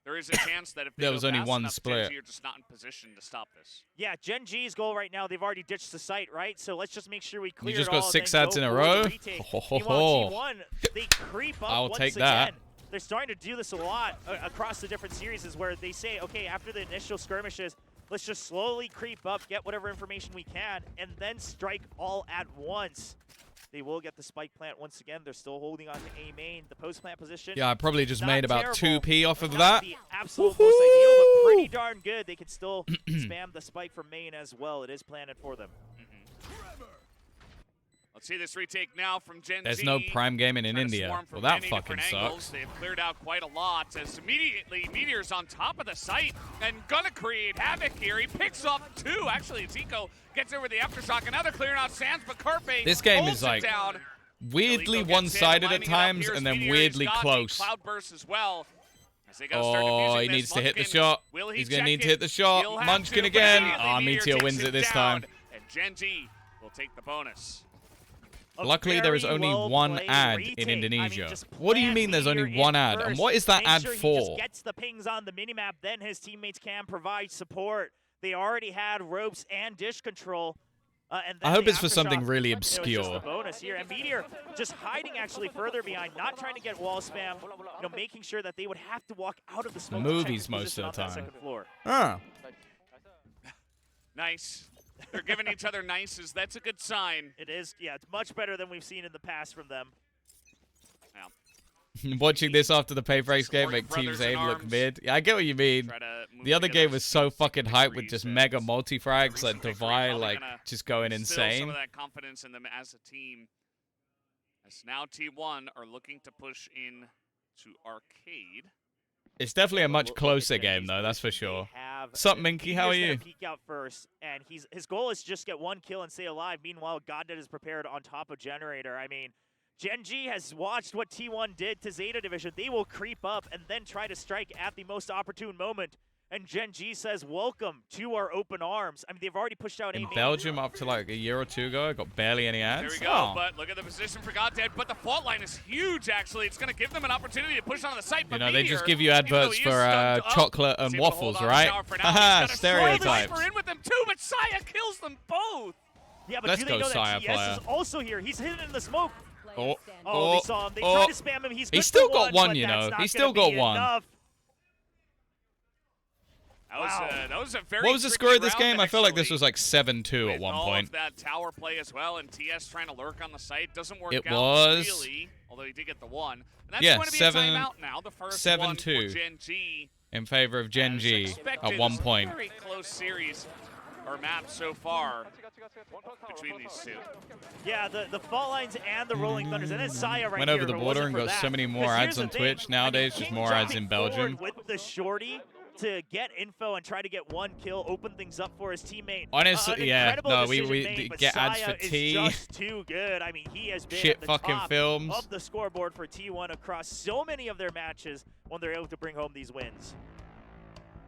There is a chance that if they there was only one split. You're just not in position to stop this. Yeah, GenG's goal right now, they've already ditched the site, right? So let's just make sure we clear You just it got all 6 ads in a row? T1, they creep up I'll once take again. that. They're starting to do this a lot across the different series where they say, okay, after the initial skirmishes, let's just slowly creep up, get whatever information we can, and then strike all at once. They will get the spike plant once again. They're still holding on to A main. The post plant position. Yeah, I probably just made about 2p off of that. The absolute most ideal, but pretty darn good. They can still spam the spike from main as well. It is planted for them. Let's see this retake now from GenG. There's no prime gaming in India. Well, that fucking sucks. They've cleared out quite a lot as immediately Meteor's on top of the site and gonna create havoc here. He picks up 2. Actually, it's Eco gets over the aftershock, and now they're clearing out Sands, but Carpe this game holds is like down. weirdly one-sided at times and then weirdly close. Cloudburst as well. Oh, he needs to hit the shot. He's going to need to hit the shot. Munchkin again. Ah, Meteor wins it this time. And GenG will take the bonus. Luckily, there is only one ad in Indonesia. I mean, what do you mean there's only one ad? And what is that ad He for? just gets the pings on the minimap, then his teammates can provide support. They already had ropes and dish control. And I hope it's for something really obscure. It was just a bonus here. And Meteor just hiding actually further behind, not trying to get wall spam, you know, making sure that they would have to walk out of the smoke. Movies most of the time. Huh. Nice. They're giving each other nices. That's a good sign. It is. Yeah, it's much better than we've seen in the past from them. Yeah. Watching this after the pay breaks game make Team's aim look mid. Yeah, I get what you mean. The other game was so fucking hyped with just mega multi-frags, like Devi, like just going insane. Some of that confidence in them as a team. As now T1 are looking to push in to Arcade. It's definitely a much closer game, though, that's for sure. Sup, Minky, how are you? Peek out first, and his goal is just get one kill and stay alive. Meanwhile, Goddead is prepared on top of Generator. I mean, Gen G has watched what T1 did to Zeta Division. They will creep up and then try to strike at the most opportune moment. And Gen G says, welcome to our open arms. I mean, they've already pushed out in Belgium up to like a year or two ago. Got barely any ads. There we go, but look at the position for Goddead. But the fault line is huge, actually. It's going to give them an opportunity to push on the site. You know, they just give you adverts for chocolate and waffles, right? Haha, stereotypes. In with them too, but Saya kills them both. Yeah, but do they know that GS is also here? He's hidden in the smoke. Oh, they saw him. They tried to spam him. He's still got one, you know. He's still got one. Enough. That was a very what was the score of this game? I feel like this was like 7-2 at one all point. Of that tower play as well, and TS trying to lurk on the site doesn't work out. It was. Really, although he did get the one. And that's yeah, going to be a timeout now. The first 7-2 Gen G in favor of Gen G at one point. Very close series or map so far between these two. Yeah, the fault lines and the rolling thunders, and then Saya right went over here, the border and got that. so many more ads on Twitch nowadays. Just more ads in Belgium. With the shorty to get info and try to get one kill, open things up for his teammate. Honestly, yeah, no, we get ads for T. Just too good. I mean, he has been shit at the fucking top films of the scoreboard for T1 across so many of their matches when they're able to bring home these wins.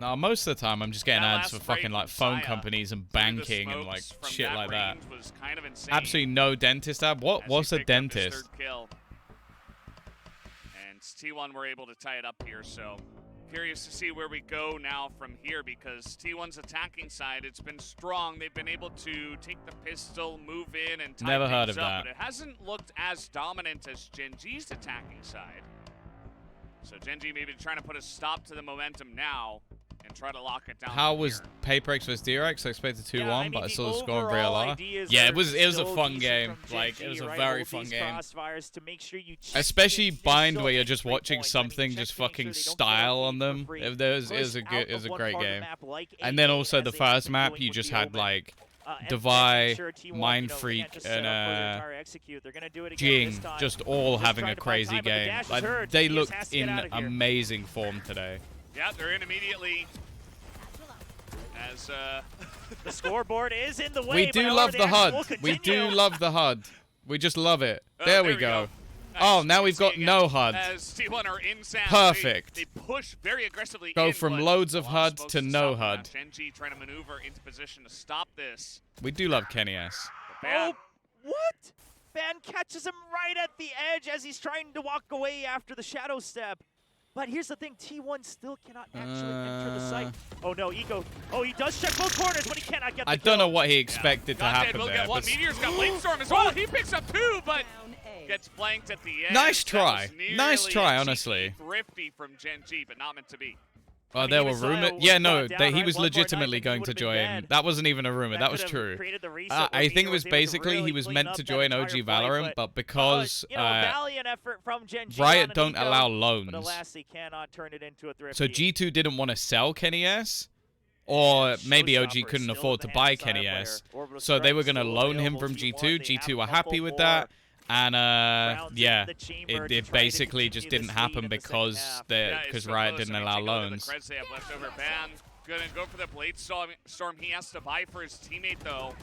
No, most of the time I'm just getting ads for fucking like phone companies and banking and like shit like that. Was kind of insane. Absolutely no dentist ad. What's a dentist? And T1 were able to tie it up here, so curious to see where we go now from here, because T1's attacking side, it's been strong. They've been able to take the pistol, move in, and tie Never heard things of up, that. but it hasn't looked as dominant as Gen G's attacking side. So Gen G maybe trying to put a stop to the momentum now and try to lock it down. How was Payprex vs DRX? I expected 2-1, but I saw the score on VLR. Yeah, it was a fun game. Like, it was a very fun game. Especially Bind, where you're just watching something just fucking style on them. It was a great game. And then also the first map, you just had like Devi, Mind Freak, and Jing just all having a crazy game. Like, they looked in amazing form today. Yeah, they're in immediately. As the scoreboard is in the way. We do love the HUD. We do love the HUD. We just love it. There we go. Nice. Oh, now we've got no HUD. As T1 are in sound, perfect. They push very aggressively. Go from loads of HUD to no HUD. Gen G trying to maneuver into position to stop this. We do love Kenny S. Oh, what? Ban catches him right at the edge as he's trying to walk away after the shadow step. But here's the thing, T1 still cannot actually enter the site. Oh no, Eco. Oh, he does check both corners, but he cannot get the I don't know what he expected to happen there. Get one. Meteor's got Blade Storm as well. He picks up two, but gets flanked at the end. Nice try. Nice try, honestly. Thrifty from Gen G, but not meant to be. Oh, there were rumors. Yeah, no, he was legitimately going to join. That wasn't even a rumor. That was true. I think it was basically he was meant to join OG Valorant, but because Riot don't allow loans, so G2 didn't want to sell Kenny S, or maybe OG couldn't afford to buy Kenny S, so they were going to loan him from G2. G2 were happy with that. And yeah, it basically just didn't happen because Riot didn't allow loans. Gonna go for the Blade Storm. He has to buy for his teammate though.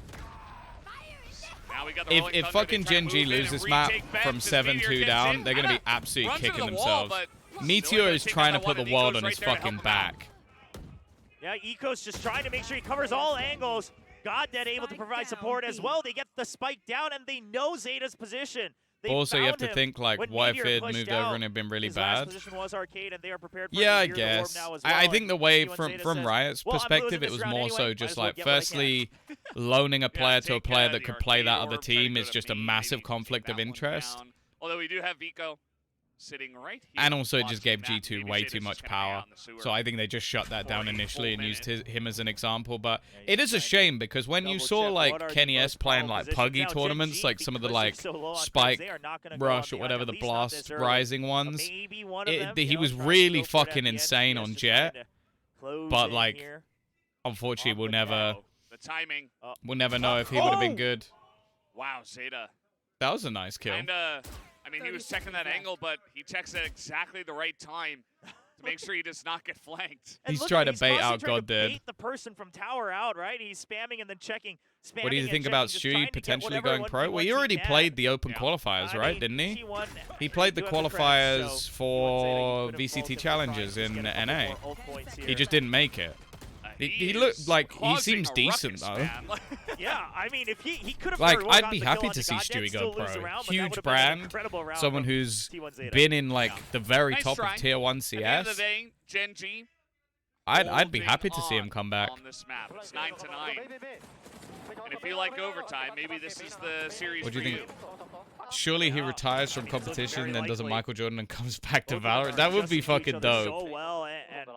Now we got the if fucking Gen G lose this map from 7-2 down, they're gonna be absolutely kicking themselves. Meteor is trying to put the world on his fucking back. Yeah, Eco's just trying to make sure he covers all angles. Goddead able to provide support as well. They get the spike down, and they know Zeta's position. Also, you have to think, like, what if it moved over and had been really bad? Yeah, I guess. I think the way, from Riot's perspective, it was more so just, like, firstly, loaning a player to a player that could play that other team is just a massive conflict of interest. Although we do have Vico sitting right here. And also it just gave G2 way too much power. So I think they just shut that down initially and used him as an example. But it is a shame because when you saw like Kenny S playing like Puggy tournaments, like some of the like Spike, Rush or whatever the Blast Rising ones, he was really fucking insane on Jet. But like, unfortunately we'll never know if he would have been good. Wow, Zeta. That was a nice kill. I mean, he was checking that angle, but he checks at exactly the right time to make sure he does not get flanked. He's trying to bait out God Dead. Bait the person from tower out, right? He's spamming and then checking. What do you think about Stewie potentially going pro? Well, he already played the open qualifiers, right? Didn't he? He played the qualifiers for VCT challenges in NA. He just didn't make it. He looked like he seems decent though. Yeah, I mean, if he could have like, I'd be happy to see Stewie go pro. Huge brand, someone who's been in like the very top of Tier 1 CS. At the end of the day, Gen G. I'd be happy to see him come back. On this map, it's 9-9. And if you like overtime, maybe this is the series. What do you think? Surely he retires from competition and then does a Michael Jordan and comes back to Valorant. That would be fucking dope. So well, and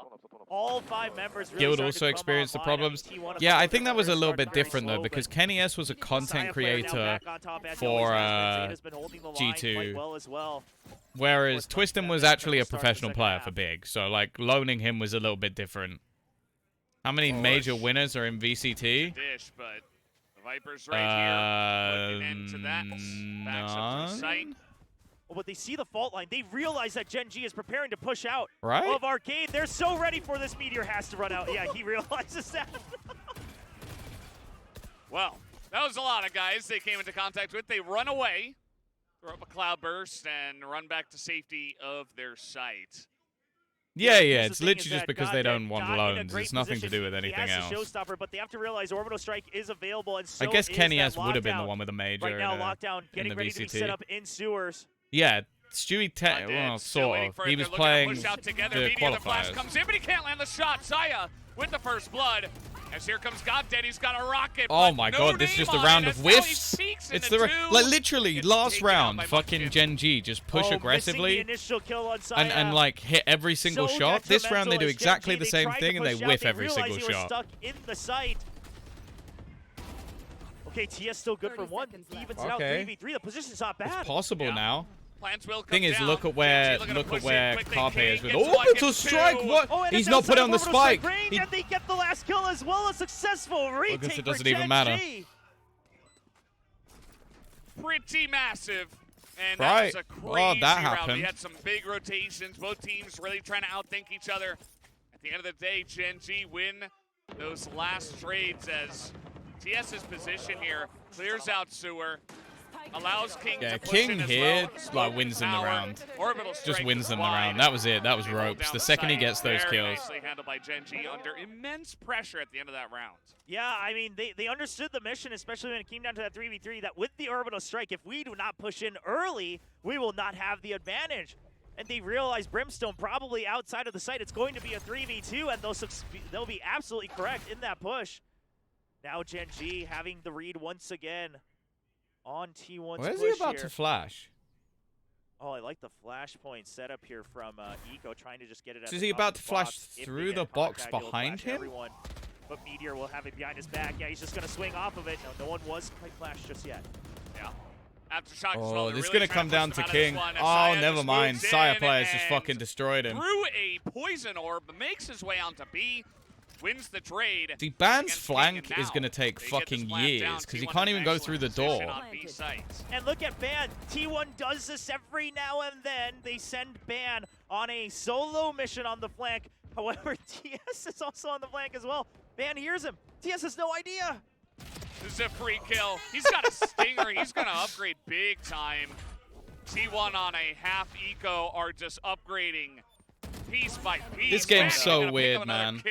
all 5 members really Guild also experienced the problems. Yeah, I think that was a little bit different though, because Kenny S was a content creator for G2, whereas Twistin was actually a professional player for Big. So like loaning him was a little bit different. How many major winners are in VCT? But the Vipers right here. Looking into that. Backs up to the site. But they see the fault line. They realize that Gen G is preparing to push out of Arcade. They're so ready for this meteor has to run out. Yeah, he realizes that. Well, that was a lot of guys they came into contact with. They run away, throw up a cloud burst, and run back to safety of their site. Yeah, it's literally just because they don't want loans. It's nothing to do with anything else. Showstopper, but they have to realize Orbital Strike is available, and so I guess Kenny S would have been the one with the major right now. Lockdown getting ready VCT. to be set up in sewers. Yeah, Stewie, well, sort of. He was playing the qualifiers. Comes in, but he can't land the shot. Saya with the first blood. As here comes God Dead, he's got a rocket. Oh my God, this is just a round of whiffs. It's the like literally last round, fucking Gen G just push aggressively and like hit every single shot. This round they do exactly the same thing and they whiff every single shot. Stuck in the site. Okay, TS still good for 1. Evens it out 3v3. The position's not bad. It's possible now. Plans will come Thing is, down. look at where Carpe is with orbital strike. What? Oh, he's not put on the spike. And they get the last kill as well. A successful retake it doesn't even matter. Pretty massive. And right. That was a crazy that round. happened. We had some big rotations. Both teams really trying to outthink each other. At the end of the day, Gen G win those last trades as TS's position here clears out sewer. Allows King to push King in as here well. like wins them the round. Just wins them the wide. round. That was it. That was ropes. The second he gets those kills. Nicely handled by Gen G under immense pressure at the end of that round. Yeah, I mean, they understood the mission, especially when it came down to that 3v3, that with the orbital strike, if we do not push in early, we will not have the advantage. And they realize Brimstone probably outside of the site. It's going to be a 3v2, and they'll be absolutely correct in that push. Now Gen G having the read once again on T1's Where's push he about here. to flash? Oh, I like the flashpoint setup here from Eco, trying to just get it at Is the he top about of to the flash box. through the box behind him? Everyone. But Meteor will have it behind his back. Yeah, he's just going to swing off of it. No one was quite flashed just yet. Yeah. Aftershock as well. Oh, this is really going to come down to King. Oh, Saya never mind. Saya players just fucking destroyed him. Through a poison orb, makes his way onto B. Wins the trade. See, Ban's flank is going to take fucking years because he can't even go through the door. And look at Ban. T1 does this every now and then. They send Ban on a solo mission on the flank. However, TS is also on the flank as well. Ban hears him. TS has no idea. This is a free kill. He's got a stinger. He's going to upgrade big time. T1 on a half eco are just upgrading piece by piece. This game's so weird, man.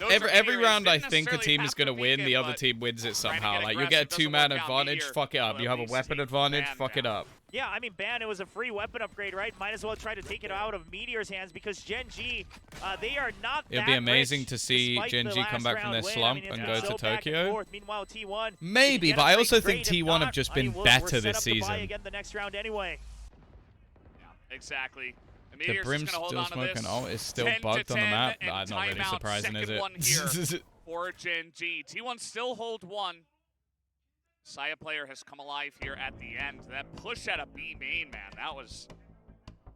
Every round I think a team is going to win, the other team wins it somehow. Like, you'll get a two-man advantage, fuck it up. You have a weapon advantage, fuck it up. Yeah, I mean, Ban, it was a free weapon upgrade, right? Might as well try to take it out of Meteor's hands because Gen G, they are not It'll be amazing to see Gen G come back from their slump and go to Tokyo. Meanwhile, T1, maybe, but I also think T1 have just been better this season. Again the next round anyway. Yeah, exactly. The Brim's still smoking. Oh, it's still bugged on the map. Not really surprising, is it? For Gen G. T1 still hold 1. Saya player has come alive here at the end. That push at a B main, man, that was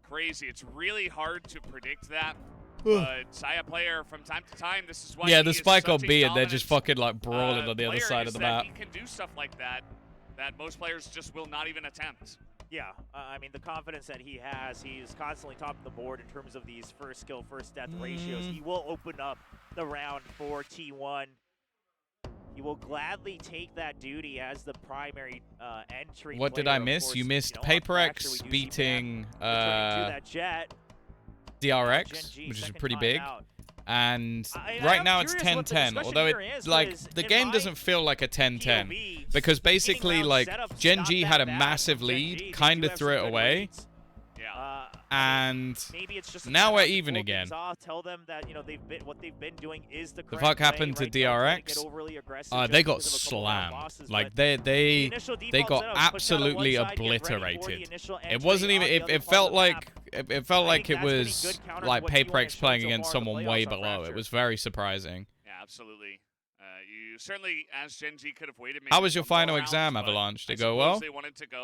crazy. It's really hard to predict that. But Saya player, from time to time, this is why the spike on B and they're just fucking like brawling on the other side of the map. He can do stuff like that most players just will not even attempt. Yeah, I mean, the confidence that he has, he's constantly top of the board in terms of these first kill, first death ratios. He will open up the round for T1. He will gladly take that duty as the primary entry. What did I miss? Course, you missed PaperX beating DRX, which is pretty big. And right now it's 10-10, although it, like, the game doesn't feel like a 10-10, because basically, like, Gen G had a massive lead, kind of threw it away, and now we're even again. Tell them that, you know, what they've been doing is the fuck happened to DRX? They got slammed. Like, they got absolutely obliterated. It wasn't even, it felt like it was like PaperX playing against someone way below. It was very surprising. Yeah, absolutely. You certainly, as Gen G, could have waited. How was your final exam, Avalanche? Did it go well?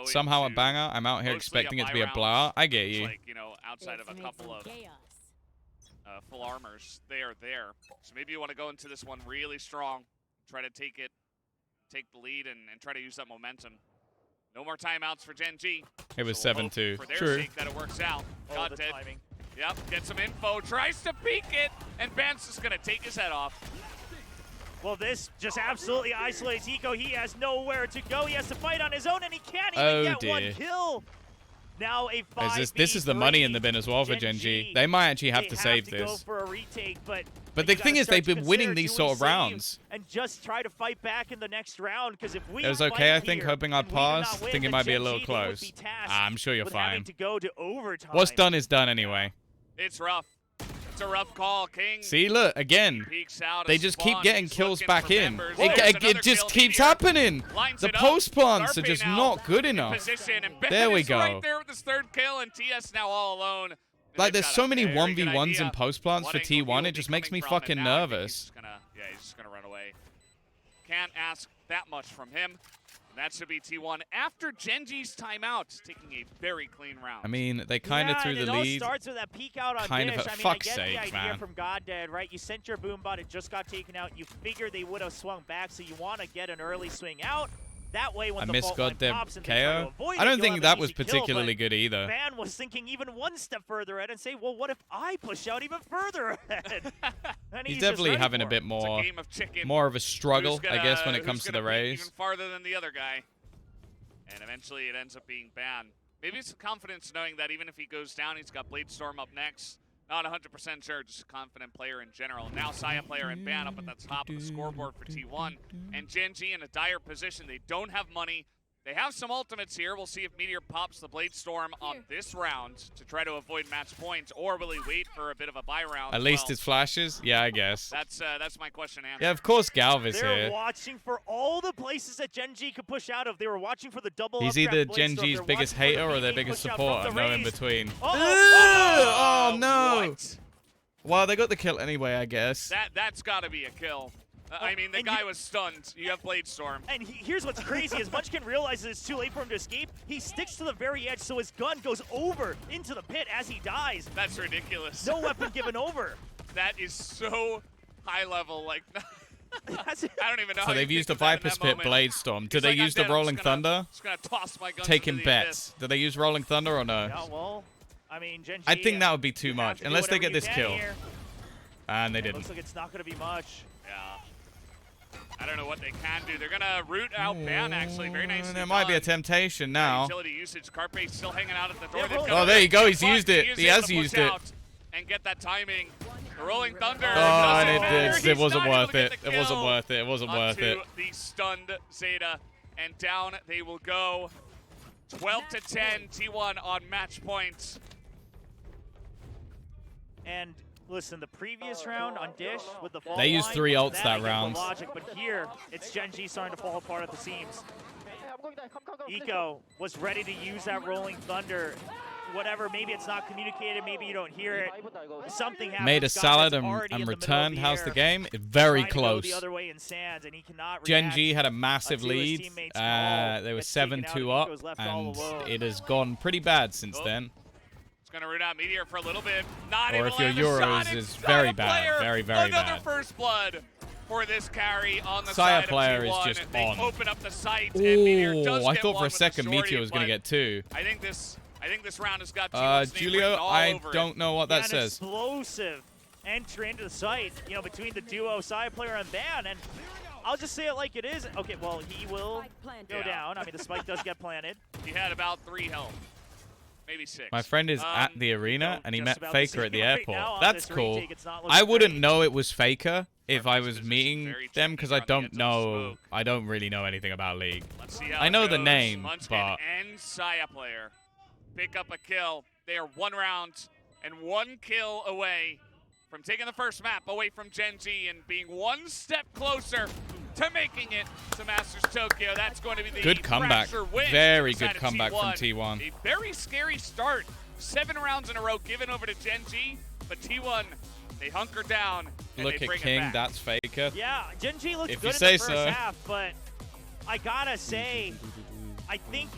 Somehow a banger. I'm out here expecting it to be a blowout. I get you. Like, you know, outside of a couple of full armors, they are there. So maybe you want to go into this one really strong, try to take the lead, and try to use that momentum. No more timeouts for Gen G. It was so 7-2. For their sake that it works out. God dead. Yep, get some info, tries to peek it, and Ben's just gonna take his head off. Well, this just absolutely isolates Eco. He has nowhere to go. He has to fight on his own, and he can't even get one kill. Now a 5v3. This is the money in the bin as well for Gen G. They might actually have to save this. Go for a retake, but the thing is, they've been winning these sort of rounds. And just try to fight back in the next round, because if we it was okay, I think, hoping I'd pass. I think it might be a little close. I'm sure you're fine. What's done is done anyway. It's rough. It's a rough call, King. See, look, again, they just keep getting kills back in. It just keeps happening. The post plants are just not good enough. There we go. Right there with this third kill, and TS now all alone. Like, there's so many 1v1s and post plants for T1, it just makes me fucking nervous. He's just gonna run away. Can't ask that much from him. That should be T1 after Gen G's timeout, taking a very clean round. I mean, they kind of threw the lead. It all starts with that peek out on kind Dish. of, I mean, fuck's I get sake, the idea man. from GodDead, right? You sent your boom bot, it just got taken out. You figure they would have swung back, so you want to get an early swing out. That way, when the fault line pops and they try to avoid it, I don't think that was kill, particularly good either. Van was thinking even one step further ahead and say, well, what if I push out even further ahead? He's definitely having a bit more of a struggle, I guess, when it comes to the raise. Even farther than the other guy. And eventually it ends up being banned. Maybe it's confidence knowing that even if he goes down, he's got Blade Storm up next. Not 100% sure, just a confident player in general. Now Saya player and Ban up at the top of the scoreboard for T1. And Gen G in a dire position. They don't have money. They have some ultimates here. We'll see if Meteor pops the Blade Storm on this round to try to avoid match points, or will he wait for a bit of a buy round? At least his flashes? Yeah, I guess. That's my question and answer. Yeah, of course Galvis here. They're watching for all the places that Gen G could push out of. They were watching for the double. He's either Gen G's biggest hater or their biggest supporter. No in between. Oh no! Well, they got the kill anyway, I guess. That's got to be a kill. I mean, the guy was stunned. You have Blade Storm. And here's what's crazy. As Munchkin realizes it's too late for him to escape, he sticks to the very edge, so his gun goes over into the pit as he dies. That's ridiculous. No weapon given over. That is so high level. Like, I don't even know. So they've used the Viper's Pit Blade Storm. Do they use the Rolling Thunder? Just gonna toss my gun. Taking bets. Do they use Rolling Thunder or no? Yeah, well, I mean, Gen G, I think that would be too much, unless they get this kill. And they didn't. Looks like it's not going to be much. Yeah. I don't know what they can do. They're gonna root out Ban actually. Very nice. There might be a temptation now. Utility usage. Carpe still hanging out at the door. Oh, there you go. He's used it. He has used it. And get that timing. The Rolling Thunder. Oh, and it wasn't worth it. It wasn't worth it. It wasn't worth it. The stunned Zeta, and down they will go. 12-10. T1 on match point. And listen, the previous round on Dish with the they used 3 ults that round. Logic, but here it's Gen G starting to fall apart at the seams. Eco was ready to use that Rolling Thunder. Whatever, maybe it's not communicated, maybe you don't hear it. Something happened. Made a salad and returned. How's the game? Very close. The other way in sands, and he cannot Gen G had a massive lead. They were 7-2 up, and it has gone pretty bad since then. It's going to root out Meteor for a little bit. Not or if you're Euros, is very bad. Very, very bad. Another first blood. for this carry on the Saya side of player T1. is just they on. Open up the site, and Meteor does I get thought one for a with the second shorty, Meteor was going to but get 2. I think this round has got T1's name Julio, written all I over don't know what that An says. explosive entry into the site, you know, between the duo Saya player and Ban, and I'll just say it like it is. Okay, well, he will go down. I mean, the spike does get planted. He had about 3 health. Maybe 6. My friend is at the arena, and he met Faker at the right airport. now on That's this cool. retake, it's not looking I wouldn't great. know it was Faker if I was position's meeting very them, tricky because here I on the don't edge of the know. smoke. I don't really know anything about League. Let's see how I it know the goes. name, Munchkin but and Saya player pick up a kill. They are 1 round and 1 kill away from taking the first map away from Gen G and being 1 step closer to making it to Masters Tokyo. That's going to be the good comeback. Thrasher win Very inside good of comeback from T1. A very scary start. 7 rounds in a row given over to Gen G, but T1, they hunker down and Look they at bring King, it back. that's Faker. Yeah, Gen G looks If good you in say the first so. half, but I gotta say, I think